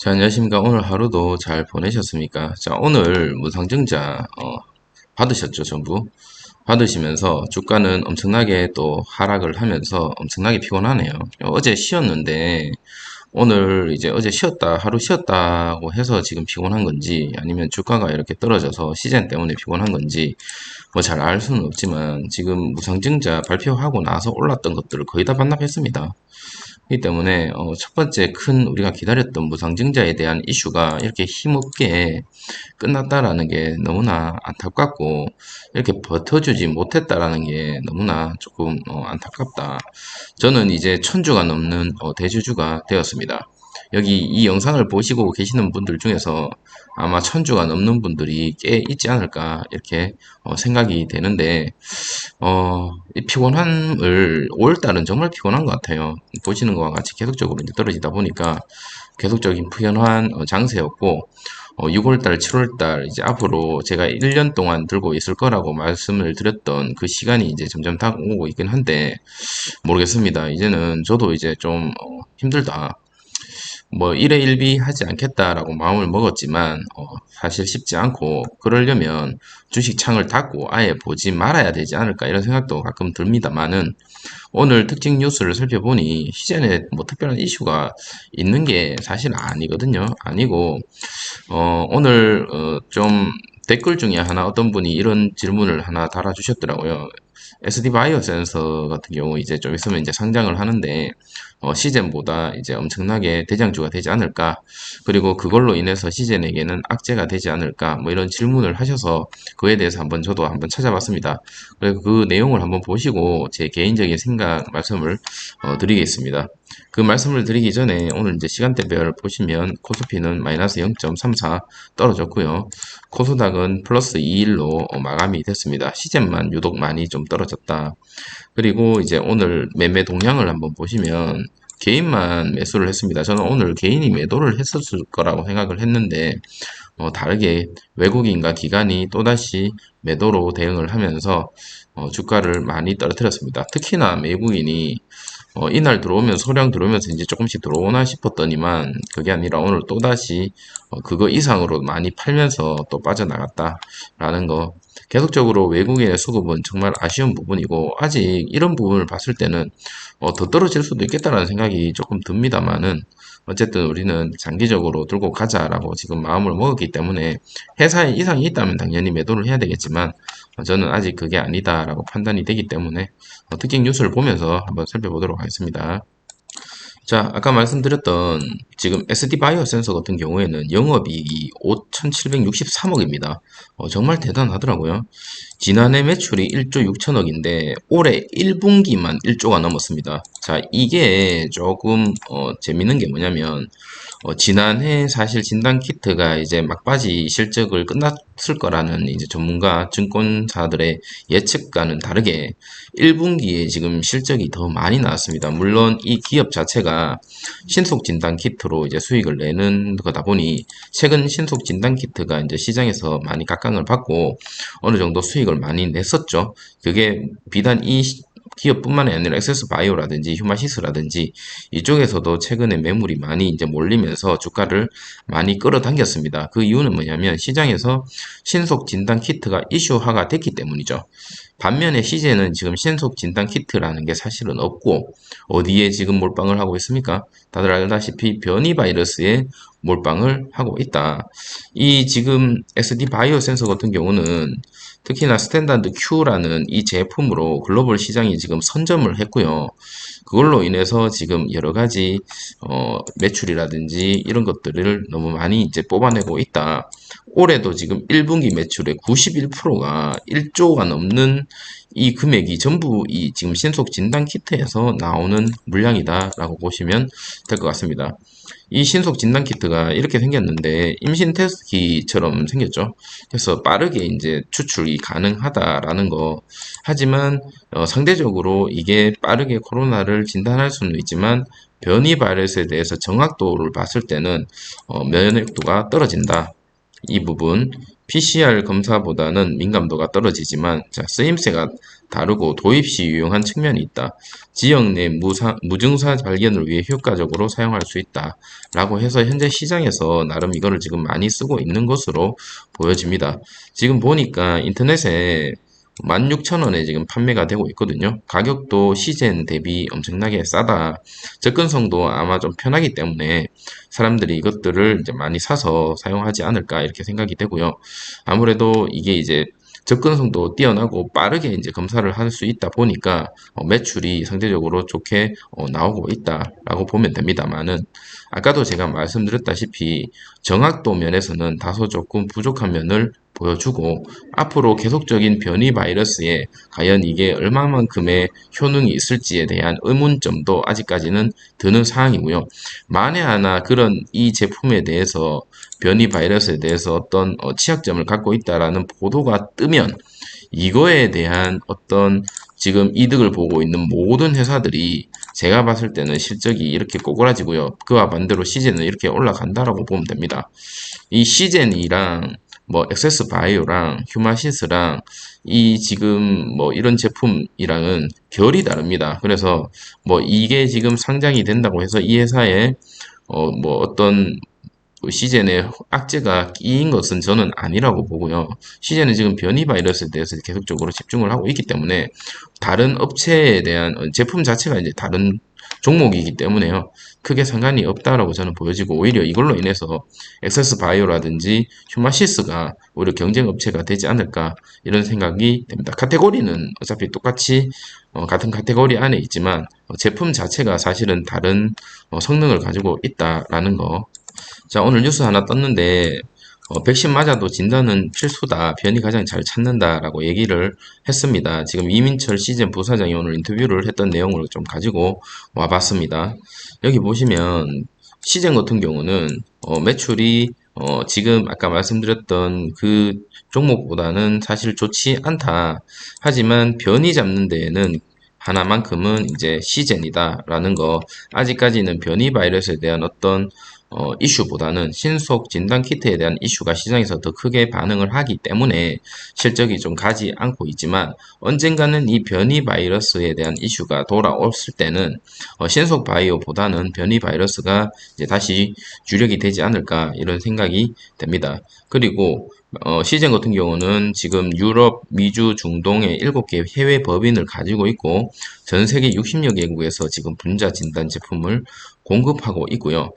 자, 안녕하십니까. 오늘 하루도 잘 보내셨습니까? 자, 오늘 무상증자, 받으셨죠, 전부? 받으시면서 주가는 엄청나게 또 하락을 하면서 엄청나게 피곤하네요. 어제 쉬었는데, 오늘 이제 어제 쉬었다, 하루 쉬었다고 해서 지금 피곤한 건지, 아니면 주가가 이렇게 떨어져서 시즌 때문에 피곤한 건지, 뭐 잘 알 수는 없지만, 지금 무상증자 발표하고 나서 올랐던 것들을 거의 다 반납했습니다. 그렇기 때문에 첫 번째 큰 우리가 기다렸던 무상증자에 대한 이슈가 이렇게 힘없게 끝났다라는 게 너무나 안타깝고, 이렇게 버텨주지 못했다라는 게 너무나 조금 안타깝다. 저는 이제 1000주가 넘는 대주주가 되었습니다. 여기 이 영상을 보시고 계시는 분들 중에서 아마 1000주가 넘는 분들이 꽤 있지 않을까 이렇게 생각이 되는데, 이 피곤함을 5월달은 정말 피곤한 것 같아요. 보시는 것과 같이 계속적으로 이제 떨어지다 보니까 계속적인 피곤한 장세였고, 6월달, 7월달 이제 앞으로 제가 1년 동안 들고 있을 거라고 말씀을 드렸던 그 시간이 이제 점점 다가오고 있긴 한데 모르겠습니다. 이제는 저도 이제 좀 힘들다. 뭐 일회 일비 하지 않겠다라고 마음을 먹었지만 사실 쉽지 않고, 그러려면 주식 창을 닫고 아예 보지 말아야 되지 않을까 이런 생각도 가끔 듭니다만은, 오늘 특징 뉴스를 살펴보니 시즌에 뭐 특별한 이슈가 있는 게 사실 아니거든요. 아니고 오늘 좀 댓글 중에 하나 어떤 분이 이런 질문을 하나 달아주셨더라고요. SD 바이오 센서 같은 경우 이제 좀 있으면 이제 상장을 하는데 시젠보다 이제 엄청나게 대장주가 되지 않을까, 그리고 그걸로 인해서 시젠에게는 악재가 되지 않을까, 뭐 이런 질문을 하셔서 그에 대해서 한번 저도 한번 찾아봤습니다. 그리고 그 내용을 한번 보시고 제 개인적인 생각 말씀을 드리겠습니다. 그 말씀을 드리기 전에 오늘 이제 시간대별 보시면 코스피는 마이너스 0.34 떨어졌고요. 코스닥은 플러스 2일로 마감이 됐습니다. 시젠만 유독 많이 좀 떨어졌다. 그리고 이제 오늘 매매 동향을 한번 보시면 개인만 매수를 했습니다. 저는 오늘 개인이 매도를 했었을 거라고 생각을 했는데 다르게 외국인과 기관이 또다시 매도로 대응을 하면서 주가를 많이 떨어뜨렸습니다. 특히나 외국인이 이날 들어오면 소량 들어오면서 이제 조금씩 들어오나 싶었더니만 그게 아니라 오늘 또다시 그거 이상으로 많이 팔면서 또 빠져나갔다라는 거. 계속적으로 외국인의 수급은 정말 아쉬운 부분이고, 아직 이런 부분을 봤을 때는 더 떨어질 수도 있겠다라는 생각이 조금 듭니다만은, 어쨌든 우리는 장기적으로 들고 가자라고 지금 마음을 먹었기 때문에, 회사에 이상이 있다면 당연히 매도를 해야 되겠지만 저는 아직 그게 아니다라고 판단이 되기 때문에 특징 뉴스를 보면서 한번 살펴보도록 하겠습니다. 자, 아까 말씀드렸던 지금 SD 바이오 센서 같은 경우에는 영업이익이 5,763억입니다. 정말 대단하더라고요. 지난해 매출이 1조 6천억인데 올해 1분기만 1조가 넘었습니다. 자, 이게 조금 재밌는 게 뭐냐면, 지난해 사실 진단키트가 이제 막바지 실적을 끝났을 거라는 이제 전문가 증권사들의 예측과는 다르게 1분기에 지금 실적이 더 많이 나왔습니다. 물론 이 기업 자체가 신속 진단키트로 이제 수익을 내는 거다 보니 최근 신속 진단키트가 이제 시장에서 많이 각광을 받고 어느 정도 수익을 많이 냈었죠. 그게 비단 이 기업뿐만이 아니라 엑세스 바이오라든지 휴마시스라든지 이쪽에서도 최근에 매물이 많이 이제 몰리면서 주가를 많이 끌어당겼습니다. 그 이유는 뭐냐면 시장에서 신속 진단 키트가 이슈화가 됐기 때문이죠. 반면에 시제는 지금 신속 진단 키트라는 게 사실은 없고, 어디에 지금 몰빵을 하고 있습니까? 다들 알다시피 변이 바이러스에 몰빵을 하고 있다. 이 지금 SD 바이오 센서 같은 경우는 특히나 스탠다드 Q라는 이 제품으로 글로벌 시장이 지금 선점을 했고요. 그걸로 인해서 지금 여러 가지 매출이라든지 이런 것들을 너무 많이 이제 뽑아내고 있다. 올해도 지금 1분기 매출의 91%가 1조가 넘는 이 금액이 전부 이 지금 신속 진단 키트에서 나오는 물량이다라고 보시면 될 것 같습니다. 이 신속 진단 키트가 이렇게 생겼는데 임신 테스트기처럼 생겼죠. 그래서 빠르게 이제 추출이 가능하다라는 거. 하지만 상대적으로 이게 빠르게 코로나를 진단할 수는 있지만 변이 바이러스에 대해서 정확도를 봤을 때는 면역도가 떨어진다. 이 부분. PCR 검사보다는 민감도가 떨어지지만 자, 쓰임새가 다르고 도입 시 유용한 측면이 있다. 지역 내 무증사 발견을 위해 효과적으로 사용할 수 있다. 라고 해서 현재 시장에서 나름 이거를 지금 많이 쓰고 있는 것으로 보여집니다. 지금 보니까 인터넷에 16,000원에 지금 판매가 되고 있거든요. 가격도 시젠 대비 엄청나게 싸다. 접근성도 아마 좀 편하기 때문에 사람들이 이것들을 이제 많이 사서 사용하지 않을까 이렇게 생각이 되고요. 아무래도 이게 이제 접근성도 뛰어나고 빠르게 이제 검사를 할 수 있다 보니까 매출이 상대적으로 좋게 나오고 있다라고 보면 됩니다만은 아까도 제가 말씀드렸다시피 정확도 면에서는 다소 조금 부족한 면을 보여주고 앞으로 계속적인 변이 바이러스에 과연 이게 얼마만큼의 효능이 있을지에 대한 의문점도 아직까지는 드는 상황이고요. 만에 하나 그런 이 제품에 대해서 변이 바이러스에 대해서 어떤 취약점을 갖고 있다라는 보도가 뜨면 이거에 대한 어떤 지금 이득을 보고 있는 모든 회사들이 제가 봤을 때는 실적이 이렇게 꼬그라지고요. 그와 반대로 시즌은 이렇게 올라간다라고 보면 됩니다. 이 시젠이랑 뭐 액세스 바이오랑 휴마시스랑 이 지금 뭐 이런 제품이랑은 결이 다릅니다. 그래서 뭐 이게 지금 상장이 된다고 해서 이 회사에 뭐 어떤 시젠에 악재가 끼인 것은 저는 아니라고 보고요. 시젠은 지금 변이 바이러스에 대해서 계속적으로 집중을 하고 있기 때문에 다른 업체에 대한 제품 자체가 이제 다른 종목이기 때문에요. 크게 상관이 없다라고 저는 보여지고 오히려 이걸로 인해서 엑세스 바이오라든지 휴마시스가 오히려 경쟁 업체가 되지 않을까 이런 생각이 됩니다. 카테고리는 어차피 똑같이 같은 카테고리 안에 있지만 제품 자체가 사실은 다른 성능을 가지고 있다라는 거. 자, 오늘 뉴스 하나 떴는데, 백신 맞아도 진단은 필수다. 변이 가장 잘 찾는다라고 얘기를 했습니다. 지금 이민철 시즌 부사장이 오늘 인터뷰를 했던 내용을 좀 가지고 와봤습니다. 여기 보시면 시즌 같은 경우는 매출이 지금 아까 말씀드렸던 그 종목보다는 사실 좋지 않다. 하지만 변이 잡는 데에는 하나만큼은 이제 시젠이다라는 거. 아직까지는 변이 바이러스에 대한 어떤 이슈보다는 신속 진단 키트에 대한 이슈가 시장에서 더 크게 반응을 하기 때문에 실적이 좀 가지 않고 있지만 언젠가는 이 변이 바이러스에 대한 이슈가 돌아왔을 때는 신속 바이오보다는 변이 바이러스가 이제 다시 주력이 되지 않을까 이런 생각이 됩니다. 그리고 시젠 같은 경우는 지금 유럽, 미주, 중동의 7개 해외 법인을 가지고 있고 전 세계 60여 개국에서 지금 분자 진단 제품을 공급하고 있고요.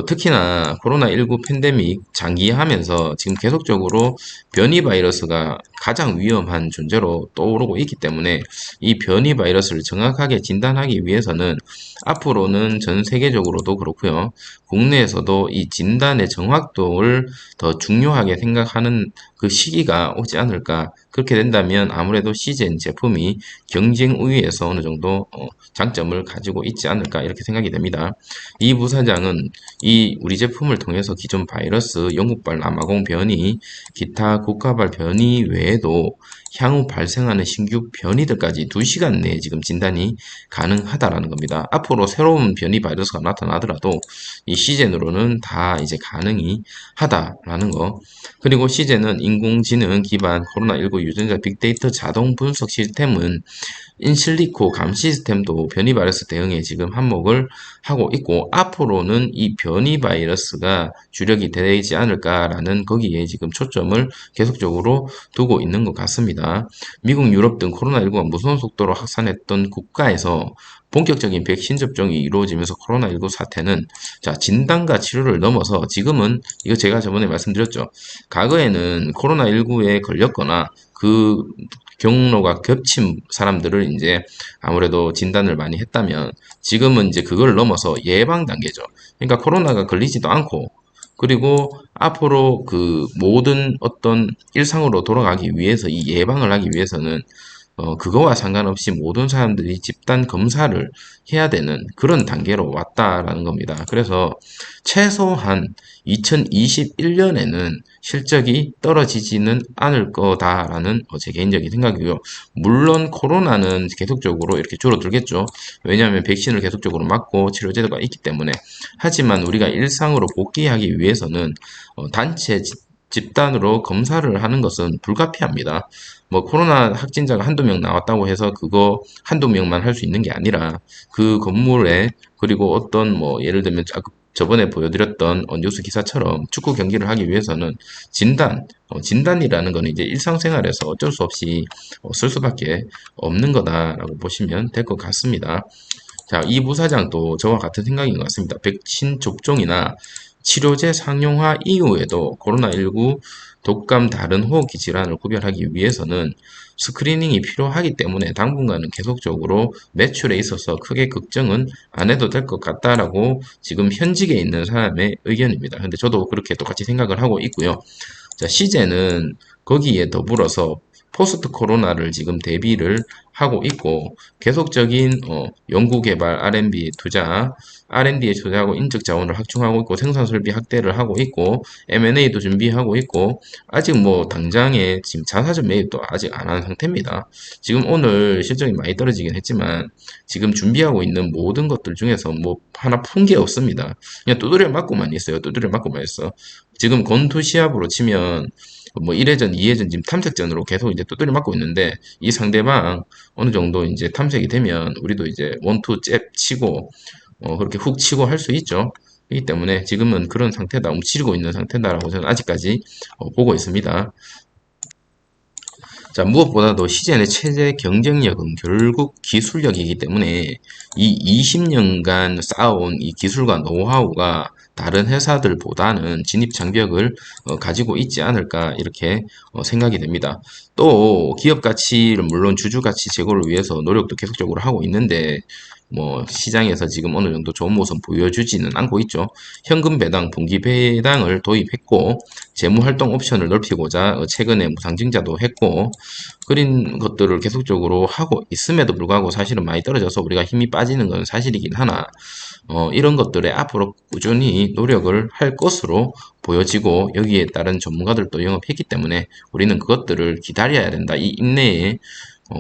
특히나 코로나19 팬데믹 장기하면서 지금 계속적으로 변이 바이러스가 가장 위험한 존재로 떠오르고 있기 때문에 이 변이 바이러스를 정확하게 진단하기 위해서는 앞으로는 전 세계적으로도 그렇고요. 국내에서도 이 진단의 정확도를 더 중요하게 생각하는 그 시기가 오지 않을까. 그렇게 된다면 아무래도 시젠 제품이 경쟁 우위에서 어느 정도 장점을 가지고 있지 않을까 이렇게 생각이 됩니다. 이 부사장은 이 우리 제품을 통해서 기존 바이러스, 영국발 남아공 변이, 기타 국가발 변이 외에도 향후 발생하는 신규 변이들까지 2시간 내에 지금 진단이 가능하다라는 겁니다. 앞으로 새로운 변이 바이러스가 나타나더라도 이 시젠으로는 다 이제 가능이 하다라는 거. 그리고 시젠은 인공지능 기반 코로나19 유전자 빅데이터 자동 분석 시스템은 인실리코 감 시스템도 변이 바이러스 대응에 지금 한몫을 하고 있고 앞으로는 이 변이 바이러스가 주력이 되지 않을까라는 거기에 지금 초점을 계속적으로 두고 있는 것 같습니다. 미국, 유럽 등 코로나19가 무서운 속도로 확산했던 국가에서 본격적인 백신 접종이 이루어지면서 코로나19 사태는 자 진단과 치료를 넘어서 지금은 이거 제가 저번에 말씀드렸죠. 과거에는 코로나19에 걸렸거나 그 경로가 겹친 사람들을 이제 아무래도 진단을 많이 했다면 지금은 이제 그걸 넘어서 예방 단계죠. 그러니까 코로나가 걸리지도 않고 그리고 앞으로 그 모든 어떤 일상으로 돌아가기 위해서 이 예방을 하기 위해서는 그거와 상관없이 모든 사람들이 집단 검사를 해야 되는 그런 단계로 왔다라는 겁니다. 그래서 최소한 2021년에는 실적이 떨어지지는 않을 거다라는 제 개인적인 생각이고요. 물론 코로나는 계속적으로 이렇게 줄어들겠죠. 왜냐하면 백신을 계속적으로 맞고 치료제도가 있기 때문에. 하지만 우리가 일상으로 복귀하기 위해서는 단체 집단으로 검사를 하는 것은 불가피합니다. 뭐 코로나 확진자가 한두 명 나왔다고 해서 그거 한두 명만 할 수 있는 게 아니라 그 건물에 그리고 어떤 뭐 예를 들면 저번에 보여드렸던 뉴스 기사처럼 축구 경기를 하기 위해서는 진단이라는 거는 이제 일상생활에서 어쩔 수 없이 쓸 수밖에 없는 거다라고 보시면 될 것 같습니다. 자, 이 부사장도 저와 같은 생각인 것 같습니다. 백신 접종이나 치료제 상용화 이후에도 코로나19 독감 다른 호흡기 질환을 구별하기 위해서는 스크리닝이 필요하기 때문에 당분간은 계속적으로 매출에 있어서 크게 걱정은 안 해도 될 것 같다라고 지금 현직에 있는 사람의 의견입니다. 근데 저도 그렇게 똑같이 생각을 하고 있고요. 자, 시제는 거기에 더불어서 포스트 코로나를 지금 대비를 하고 있고 계속적인 연구개발 R&D 투자, R&D에 투자하고 인적 자원을 확충하고 있고 생산 설비 확대를 하고 있고 M&A도 준비하고 있고 아직 뭐 당장에 지금 자사전 매입도 아직 안 한 상태입니다. 지금 오늘 실적이 많이 떨어지긴 했지만 지금 준비하고 있는 모든 것들 중에서 뭐 하나 푼 게 없습니다. 그냥 두드려 맞고만 있어요. 두드려 맞고만 있어. 지금 권투 시합으로 치면 뭐 1회전, 2회전 지금 탐색전으로 계속 이제 두드려 맞고 있는데 이 상대방 어느 정도 이제 탐색이 되면 우리도 이제 원투 잽 치고 그렇게 훅 치고 할 수 있죠. 그렇기 때문에 지금은 그런 상태다, 움츠리고 있는 상태다라고 저는 아직까지 보고 있습니다. 자, 무엇보다도 시젠의 최대 경쟁력은 결국 기술력이기 때문에 이 20년간 쌓아온 이 기술과 노하우가 다른 회사들보다는 진입 장벽을 가지고 있지 않을까 이렇게 생각이 됩니다. 또 기업 가치를 물론 주주 가치 제고를 위해서 노력도 계속적으로 하고 있는데 뭐 시장에서 지금 어느 정도 좋은 모습 보여주지는 않고 있죠. 현금 배당, 분기 배당을 도입했고 재무활동 옵션을 넓히고자 최근에 무상증자도 했고 그런 것들을 계속적으로 하고 있음에도 불구하고 사실은 많이 떨어져서 우리가 힘이 빠지는 건 사실이긴 하나 이런 것들에 앞으로 꾸준히 노력을 할 것으로 보여지고 여기에 따른 전문가들도 영업했기 때문에 우리는 그것들을 기다려야 된다. 이 인내의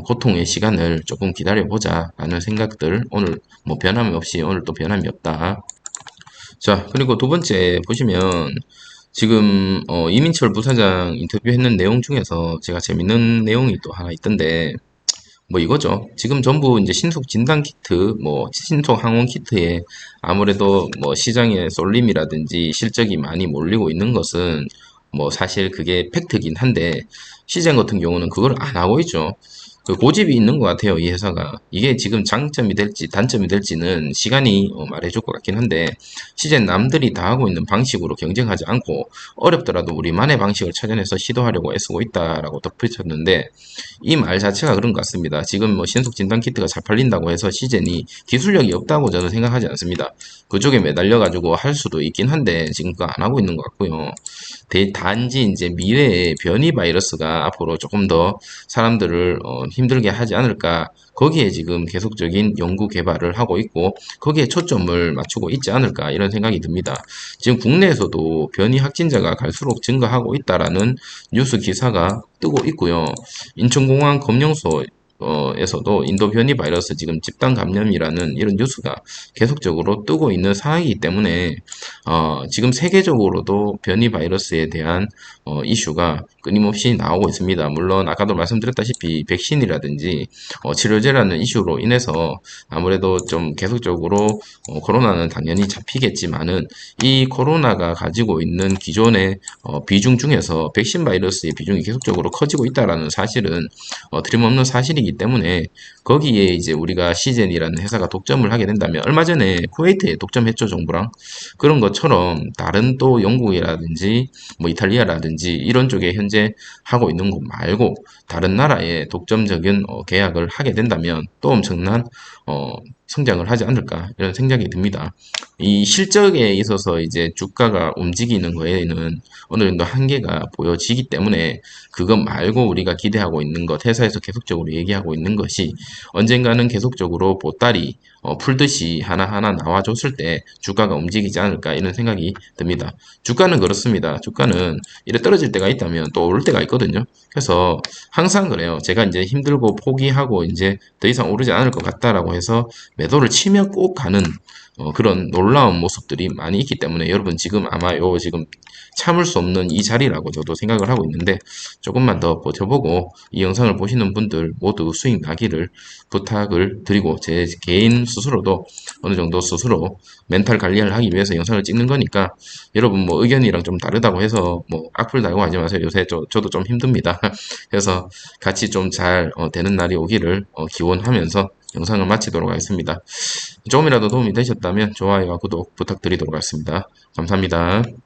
고통의 시간을 조금 기다려보자 라는 생각들 오늘 뭐 변함이 없이 오늘 또 변함이 없다. 자, 그리고 두 번째 보시면 지금 이민철 부사장 인터뷰했는 내용 중에서 제가 재밌는 내용이 또 하나 있던데 뭐 이거죠. 지금 전부 이제 신속 진단 키트, 뭐 신속 항원 키트에 아무래도 뭐 시장에 쏠림이라든지 실적이 많이 몰리고 있는 것은 뭐 사실 그게 팩트긴 한데 시장 같은 경우는 그걸 안 하고 있죠. 그 고집이 있는 것 같아요, 이 회사가. 이게 지금 장점이 될지 단점이 될지는 시간이 말해줄 것 같긴 한데, 시제 남들이 다 하고 있는 방식으로 경쟁하지 않고, 어렵더라도 우리만의 방식을 찾아내서 시도하려고 애쓰고 있다라고 덧붙였는데, 이 말 자체가 그런 것 같습니다. 지금 뭐 신속 진단 키트가 잘 팔린다고 해서 시젠이 기술력이 없다고 저는 생각하지 않습니다. 그쪽에 매달려가지고 할 수도 있긴 한데, 지금 그거 안 하고 있는 것 같고요. 단지 이제 미래에 변이 바이러스가 앞으로 조금 더 사람들을 힘들게 하지 않을까. 거기에 지금 계속적인 연구 개발을 하고 있고 거기에 초점을 맞추고 있지 않을까 이런 생각이 듭니다. 지금 국내에서도 변이 확진자가 갈수록 증가하고 있다라는 뉴스 기사가 뜨고 있고요. 인천공항 검령소 에서도 인도 변이 바이러스 지금 집단 감염이라는 이런 뉴스가 계속적으로 뜨고 있는 상황이기 때문에 지금 세계적으로도 변이 바이러스에 대한 이슈가 끊임없이 나오고 있습니다. 물론 아까도 말씀드렸다시피 백신이라든지 치료제라는 이슈로 인해서 아무래도 좀 계속적으로 코로나는 당연히 잡히겠지만은 이 코로나가 가지고 있는 기존의 비중 중에서 백신 바이러스의 비중이 계속적으로 커지고 있다라는 사실은 틀림없는 사실이기 때문에 거기에 이제 우리가 시젠이라는 회사가 독점을 하게 된다면 얼마 전에 쿠웨이트에 독점했죠, 정부랑. 그런 것처럼 다른 또 영국이라든지 뭐 이탈리아라든지 이런 쪽에 현재 하고 있는 것 말고 다른 나라에 독점적인 계약을 하게 된다면 또 엄청난 성장을 하지 않을까 이런 생각이 듭니다. 이 실적에 있어서 이제 주가가 움직이는 거에는 어느 정도 한계가 보여지기 때문에 그것 말고 우리가 기대하고 있는 것, 회사에서 계속적으로 얘기하고 있는 것이 언젠가는 계속적으로 보따리 풀듯이 하나하나 나와줬을 때 주가가 움직이지 않을까 이런 생각이 듭니다. 주가는 그렇습니다. 주가는 이래 떨어질 때가 있다면 또 오를 때가 있거든요. 그래서 항상 그래요. 제가 이제 힘들고 포기하고 이제 더 이상 오르지 않을 것 같다라고 해서 매도를 치면 꼭 가는 그런 놀라운 모습들이 많이 있기 때문에 여러분 지금 아마 요 지금 참을 수 없는 이 자리라고 저도 생각을 하고 있는데 조금만 더 버텨보고 이 영상을 보시는 분들 모두 수익 나기를 부탁을 드리고 제 개인 스스로도 어느 정도 스스로 멘탈 관리를 하기 위해서 영상을 찍는 거니까 여러분 뭐 의견이랑 좀 다르다고 해서 뭐 악플 달고 하지 마세요. 요새 저도 좀 힘듭니다. 그래서 같이 좀 잘 되는 날이 오기를 기원하면서 영상을 마치도록 하겠습니다. 조금이라도 도움이 되셨다면 좋아요와 구독 부탁드리도록 하겠습니다. 감사합니다.